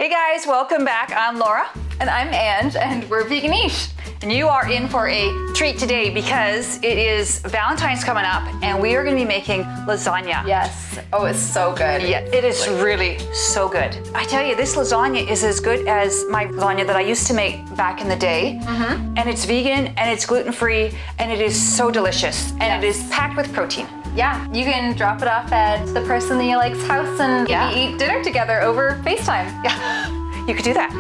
Hey guys, welcome back. I'm Laura. And I'm Ange, and we're veganize. And you are in for a treat today because it is Valentine's coming up and we are going to be making lasagna. Yes. Oh, it's so good. Yeah, it is really so good. I tell you, this lasagna is as good as my lasagna that I used to make back in the day. Mm-hmm. And it's vegan and it's gluten-free and it is so delicious. And it is packed with protein. Yeah, you can drop it off at the person that you like's house and maybe eat dinner together over FaceTime. Yeah, you could do that.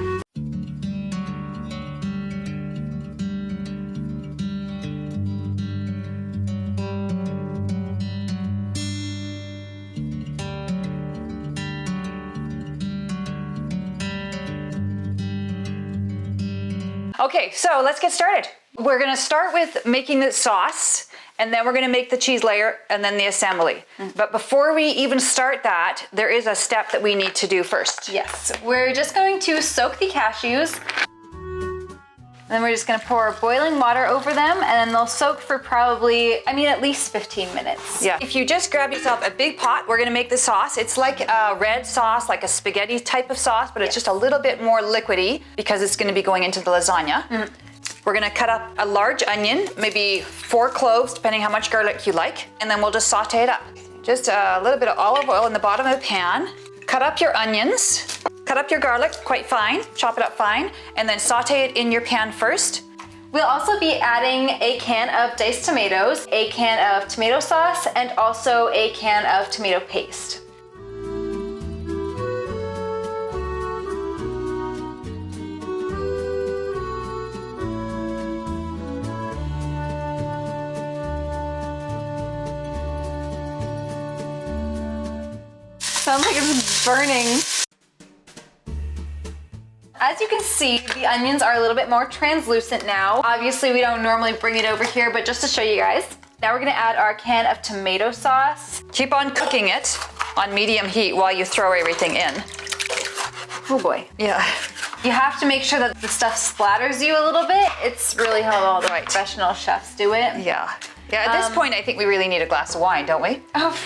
Okay, so let's get started. We're gonna start with making the sauce, and then we're gonna make the cheese layer and then the assembly. But before we even start that, there is a step that we need to do first. Yes, we're just going to soak the cashews. And then we're just gonna pour boiling water over them, and then they'll soak for probably, at least 15 minutes. Yeah. If you just grab yourself a big pot, we're gonna make the sauce. It's like a red sauce, like a spaghetti type of sauce, but it's just a little bit more liquidy because it's gonna be going into the lasagna. We're gonna cut up a large onion, maybe 4 cloves, depending how much garlic you like, and then we'll just saute it up. Just a little bit of olive oil in the bottom of the pan. Cut up your onions. Cut up your garlic quite fine, chop it up fine, and then saute it in your pan first. We'll also be adding a can of diced tomatoes, a can of tomato sauce, and also a can of tomato paste. Sounds like it's burning. As you can see, the onions are a little bit more translucent now. Obviously, we don't normally bring it over here, but just to show you guys. Now we're gonna add our can of tomato sauce. Keep on cooking it on medium heat while you throw everything in. Oh boy. Yeah. You have to make sure that the stuff splatters you a little bit. It's really how all the professional chefs do it. Yeah. Yeah, at this point, I think we really need a glass of wine, don't we? Oh,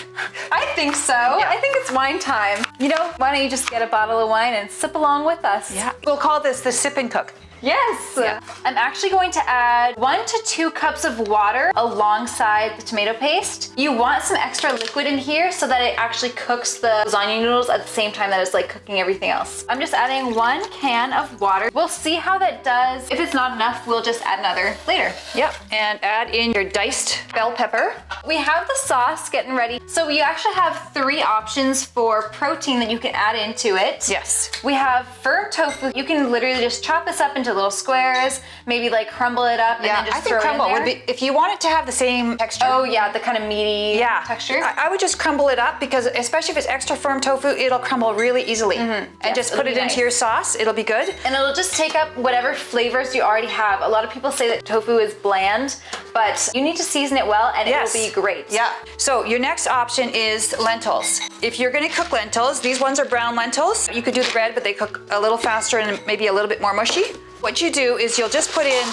I think so. Yeah. I think it's wine time. Why don't you just get a bottle of wine and sip along with us? Yeah. We'll call this the sip and cook. Yes. Yeah. I'm actually going to add 1 to 2 cups of water alongside the tomato paste. You want some extra liquid in here so that it actually cooks the lasagna noodles at the same time that it's like cooking everything else. I'm just adding 1 can of water. We'll see how that does. If it's not enough, we'll just add another later. Yep, and add in your diced bell pepper. We have the sauce getting ready. So we actually have 3 options for protein that you can add into it. Yes. We have firm tofu. You can literally just chop this up into little squares, maybe like crumble it up and then just throw it in there. I think crumble would be, if you want it to have the same texture. Oh yeah, the kind of meaty texture. I would just crumble it up because especially if it's extra firm tofu, it'll crumble really easily. And just put it into your sauce, it'll be good. And it'll just take up whatever flavors you already have. A lot of people say that tofu is bland, but you need to season it well and it will be great. Yeah. So your next option is lentils. If you're gonna cook lentils, these ones are brown lentils. You could do the red, but they cook a little faster and maybe a little bit more mushy. What you do is you'll just put in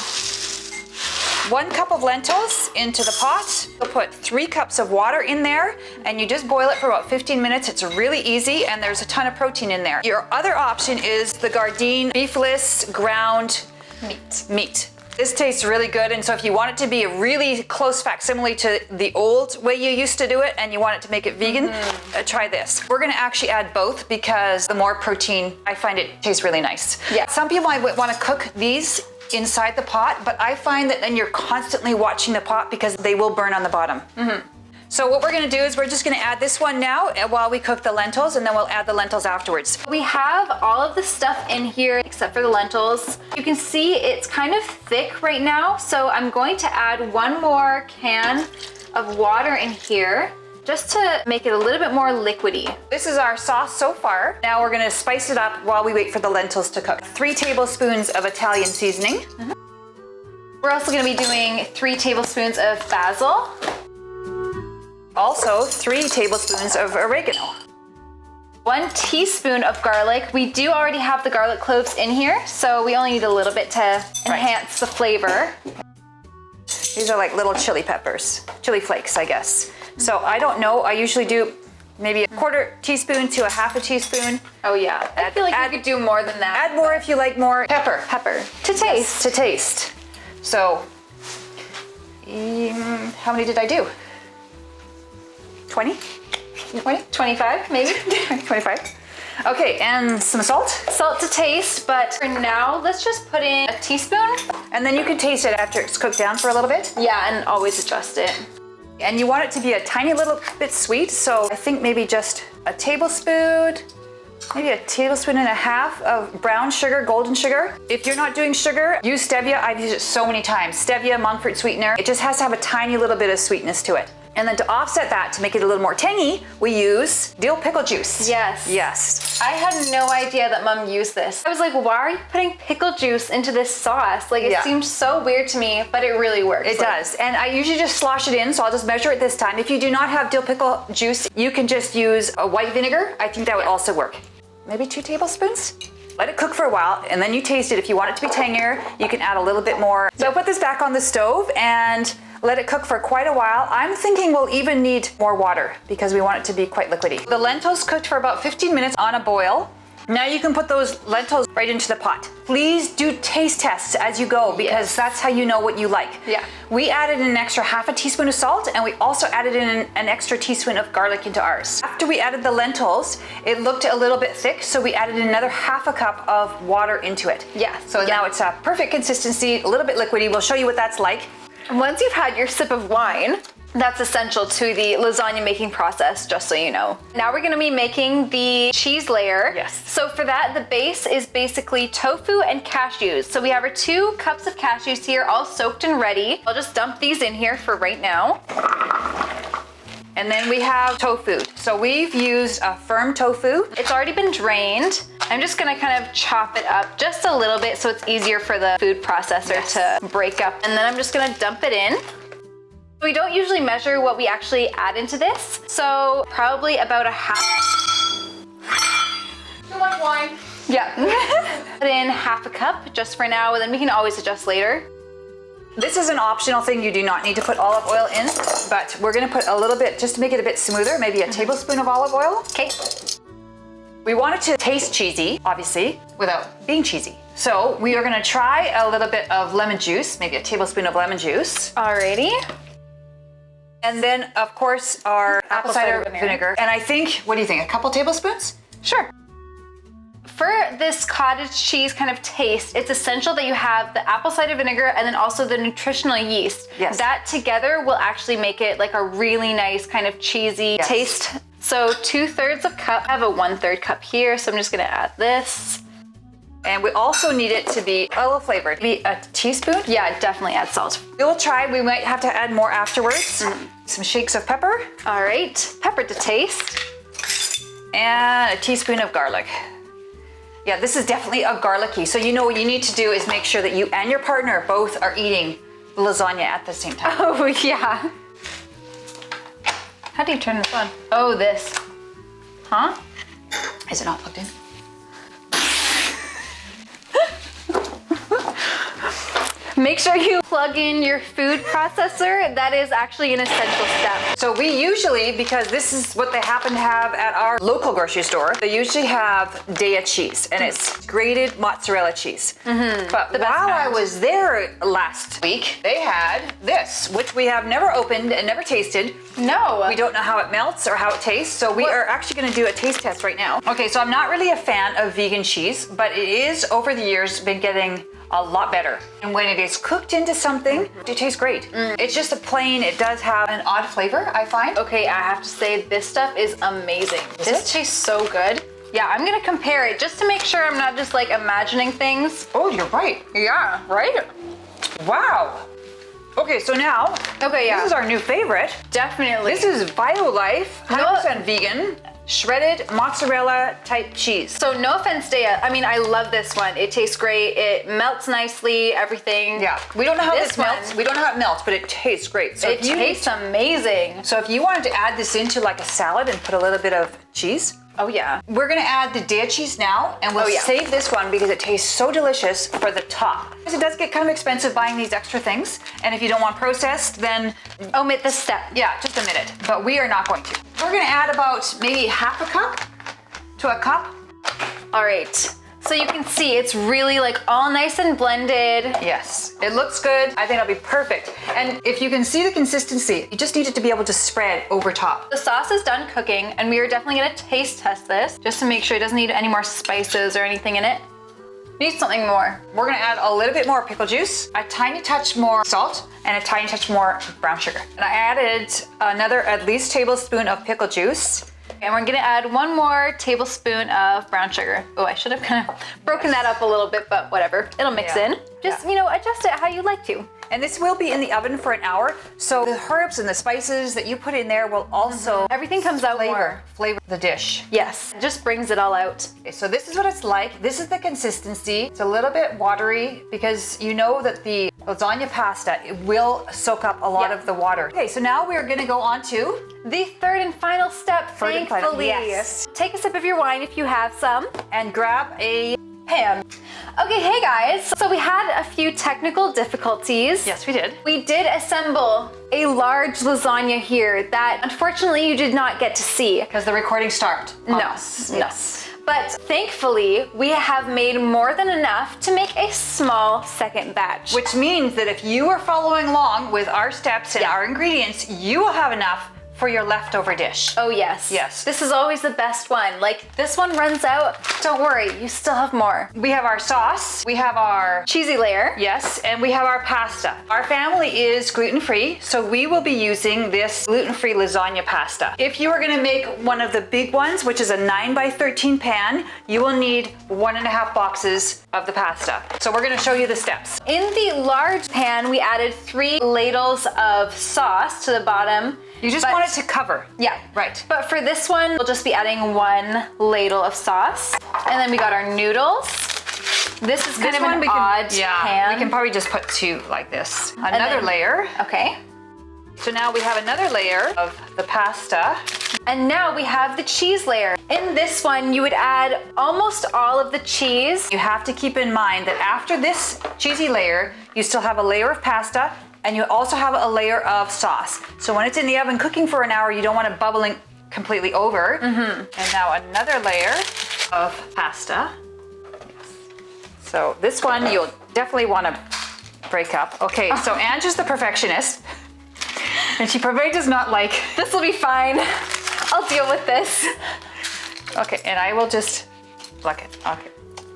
1 cup of lentils into the pot. You'll put 3 cups of water in there and you just boil it for about 15 minutes. It's really easy and there's a ton of protein in there. Your other option is the Gardein beefless ground meat. This tastes really good, and so if you want it to be a really close facsimile to the old way you used to do it and you want it to make it vegan, try this. We're gonna actually add both because the more protein, I find it tastes really nice. Yeah. Some people might wanna cook these inside the pot, but I find that then you're constantly watching the pot because they will burn on the bottom. So what we're gonna do is we're just gonna add this one now while we cook the lentils, and then we'll add the lentils afterwards. We have all of the stuff in here except for the lentils. You can see it's kind of thick right now, so I'm going to add 1 more can of water in here just to make it a little bit more liquidy. This is our sauce so far. Now we're gonna spice it up while we wait for the lentils to cook. 3 tablespoons of Italian seasoning. We're also gonna be doing 3 tablespoons of basil. Also 3 tablespoons of oregano. 1 teaspoon of garlic. We do already have the garlic cloves in here, so we only need a little bit to enhance the flavor. These are like little chili peppers, chili flakes, I guess. So I don't know, I usually do maybe a quarter teaspoon to a half a teaspoon. Oh yeah, I feel like you could do more than that. Add more if you like more. Pepper. Pepper. To taste. Yes, to taste. So, how many did I do? 20? 20? 25 maybe? 25. Okay, and some salt. Salt to taste, but for now, let's just put in a teaspoon. And then you can taste it after it's cooked down for a little bit. Yeah, and always adjust it. And you want it to be a tiny little bit sweet, so I think maybe just a tablespoon, maybe a tablespoon and a half of brown sugar, golden sugar. If you're not doing sugar, use stevia. I've used it so many times. Stevia, monk fruit sweetener. It just has to have a tiny little bit of sweetness to it. And then to offset that, to make it a little more tangy, we use dill pickle juice. Yes. Yes. I had no idea that Mom used this. I was like, why are you putting pickle juice into this sauce? Like, it seemed so weird to me, but it really works. It does. And I usually just slosh it in, so I'll just measure it this time. If you do not have dill pickle juice, you can just use a white vinegar. I think that would also work. Maybe 2 tablespoons? Let it cook for a while, and then you taste it. If you want it to be tangier, you can add a little bit more. So I'll put this back on the stove and let it cook for quite a while. I'm thinking we'll even need more water because we want it to be quite liquidy. The lentils cooked for about 15 minutes on a boil. Now you can put those lentils right into the pot. Please do taste tests as you go because that's how you know what you like. Yeah. We added an extra half a teaspoon of salt and we also added in an extra teaspoon of garlic into ours. After we added the lentils, it looked a little bit thick, so we added another half a cup of water into it. Yeah. So now it's a perfect consistency, a little bit liquidy. We'll show you what that's like. Once you've had your sip of wine, that's essential to the lasagna making process, just so you know. Now we're gonna be making the cheese layer. Yes. So for that, the base is basically tofu and cashews. So we have our 2 cups of cashews here, all soaked and ready. I'll just dump these in here for right now. And then we have tofu. So we've used a firm tofu. It's already been drained. I'm just gonna kind of chop it up just a little bit so it's easier for the food processor to break up. And then I'm just gonna dump it in. We don't usually measure what we actually add into this, so probably about a half. Too much wine. Yeah. Put in half a cup just for now, and then we can always adjust later. This is an optional thing. You do not need to put olive oil in, but we're gonna put a little bit, just to make it a bit smoother, maybe a tablespoon of olive oil. Okay. We want it to taste cheesy, obviously, without being cheesy. So we are gonna try a little bit of lemon juice, maybe a tablespoon of lemon juice. Alrighty. And then, of course, our apple cider vinegar. And I think, what do you think, a couple tablespoons? Sure. For this cottage cheese kind of taste, it's essential that you have the apple cider vinegar and then also the nutritional yeast. Yes. That together will actually make it like a really nice kind of cheesy taste. So 2/3 of cup, I have a 1/3 cup here, so I'm just gonna add this. And we also need it to be a little flavored. Maybe a teaspoon? Yeah, definitely add salt. We'll try, we might have to add more afterwards. Some shakes of pepper. All right, pepper to taste. And a teaspoon of garlic. Yeah, this is definitely a garlicky. So you know what you need to do is make sure that you and your partner both are eating the lasagna at the same time. Oh yeah. How do you turn this on? Oh, this. Huh? Is it not plugged in? Make sure you plug in your food processor. That is actually an essential step. So we usually, because this is what they happen to have at our local grocery store, they usually have Daiya cheese, and it's grated mozzarella cheese. But while I was there last week, they had this, which we have never opened and never tasted. No. We don't know how it melts or how it tastes, so we are actually gonna do a taste test right now. Okay, so I'm not really a fan of vegan cheese, but it is, over the years, been getting a lot better. And when it is cooked into something, it tastes great. It's just a plain, it does have an odd flavor, I find. Okay, I have to say this stuff is amazing. This tastes so good. Yeah, I'm gonna compare it just to make sure I'm not just like imagining things. Oh, you're right. Yeah, right? Wow. Okay, so now, Okay, yeah. this is our new favorite. Definitely. This is BioLife, 100% vegan, shredded mozzarella type cheese. So no offense, Daiya. I mean, I love this one. It tastes great. It melts nicely, everything. Yeah, we don't know how This this melts. one- We don't know how it melts, but it tastes great. So It tastes amazing. So if you wanted to add this into like a salad and put a little bit of cheese, Oh yeah. We're gonna add the Daiya cheese now, and we'll save this one because it tastes so delicious for the top. Because it does get kind of expensive buying these extra things, and if you don't want processed, then omit this step. Yeah, just omit it. But we are not going to. We're gonna add about maybe half a cup to a cup. All right. So you can see it's really like all nice and blended. Yes, it looks good. I think it'll be perfect. And if you can see the consistency, you just need it to be able to spread over top. The sauce is done cooking, and we are definitely gonna taste test this just to make sure it doesn't need any more spices or anything in it. Need something more. We're gonna add a little bit more pickle juice, a tiny touch more salt, and a tiny touch more brown sugar. And I added another at least tablespoon of pickle juice. And we're gonna add 1 more tablespoon of brown sugar. Oh, I should have kind of broken that up a little bit, but whatever. It'll mix in. Just, you know, adjust it how you like to. And this will be in the oven for an hour. So the herbs and the spices that you put in there will also everything comes out more. Flavor the dish. Yes, it just brings it all out. Okay, so this is what it's like. This is the consistency. It's a little bit watery because you know that the lasagna pasta, it will soak up a lot of the water. Okay, so now we're gonna go on to the third and final step, thankfully. Yes. Take a sip of your wine if you have some. And grab a pan. Okay, hey guys. So we had a few technical difficulties. Yes, we did. We did assemble a large lasagna here that unfortunately you did not get to see. Because the recording stopped. No. Yes. But thankfully, we have made more than enough to make a small second batch. Which means that if you are following along with our steps and our ingredients, you will have enough for your leftover dish. Oh yes. Yes. This is always the best one. Like, this one runs out, don't worry, you still have more. We have our sauce, we have our cheesy layer. Yes, and we have our pasta. Our family is gluten-free, so we will be using this gluten-free lasagna pasta. If you are gonna make one of the big ones, which is a 9x13 pan, you will need 1.5 boxes of the pasta. So we're gonna show you the steps. In the large pan, we added 3 ladles of sauce to the bottom. You just want it to cover. Yeah. Right. But for this one, we'll just be adding 1 ladle of sauce. And then we got our noodles. This is kind of an odd pan. We can probably just put 2 like this. Another layer. Okay. So now we have another layer of the pasta. And now we have the cheese layer. In this one, you would add almost all of the cheese. You have to keep in mind that after this cheesy layer, you still have a layer of pasta, and you also have a layer of sauce. So when it's in the oven cooking for an hour, you don't want it bubbling completely over. And now another layer of pasta. So this one you'll definitely want to break up. Okay, so Ange is the perfectionist, and she probably does not like. This will be fine. I'll deal with this. Okay, and I will just pluck it. Okay.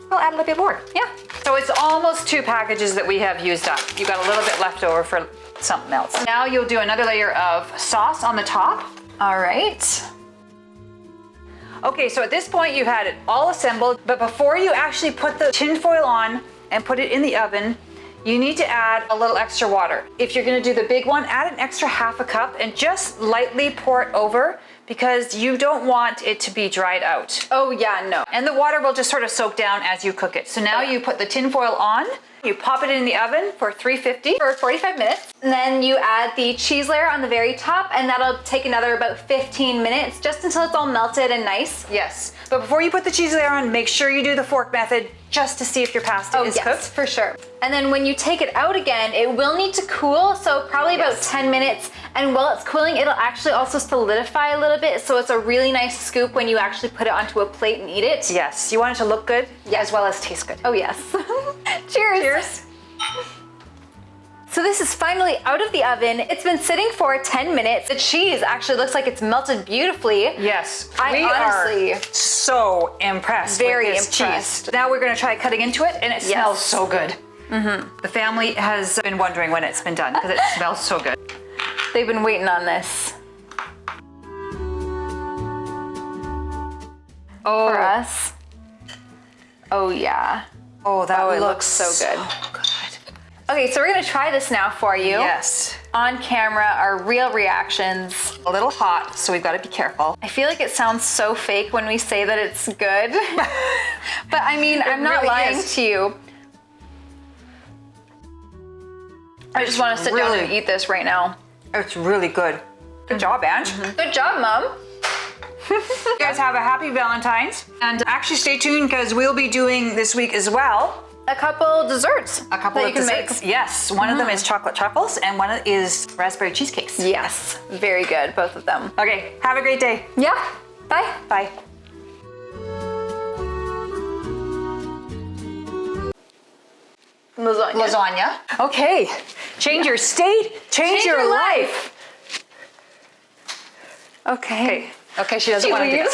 We'll add a little bit more. Yeah. So it's almost 2 packages that we have used up. You got a little bit left over for something else. Now you'll do another layer of sauce on the top. All right. Okay, so at this point you had it all assembled, but before you actually put the tin foil on and put it in the oven, you need to add a little extra water. If you're gonna do the big one, add an extra half a cup and just lightly pour it over because you don't want it to be dried out. Oh yeah, no. And the water will just sort of soak down as you cook it. So now you put the tin foil on, you pop it in the oven for 350 for 45 minutes. And then you add the cheese layer on the very top, and that'll take another about 15 minutes just until it's all melted and nice. Yes, but before you put the cheese layer on, make sure you do the fork method just to see if your pasta is cooked. For sure. And then when you take it out again, it will need to cool, so probably about 10 minutes. And while it's cooling, it'll actually also solidify a little bit, so it's a really nice scoop when you actually put it onto a plate and eat it. Yes, you want it to look good as well as taste good. Oh yes. Cheers. Cheers. So this is finally out of the oven. It's been sitting for 10 minutes. The cheese actually looks like it's melted beautifully. Yes, we honestly are so impressed with this cheese. Now we're gonna try cutting into it, and it smells so good. The family has been wondering when it's been done because it smells so good. They've been waiting on this. Oh. For us. Oh yeah. Oh, that looks so good. good. Okay, so we're gonna try this now for you. Yes. On camera, our real reactions. A little hot, so we've got to be careful. I feel like it sounds so fake when we say that it's good. But I mean, I'm not lying to you. I just want to sit down and eat this right now. It's really good. Good job, Ange. Good job, Mom. You guys have a happy Valentine's. And actually stay tuned because we'll be doing this week as well A couple desserts. a couple that of you can desserts. Yes, one of them is chocolate truffles and one is raspberry cheesecakes. make. Yes, very good, both of them. Okay, have a great day. Yeah, bye. Bye. Lasagna. Okay, change your state, change your life. Okay. Okay, she doesn't want to do leaves. that.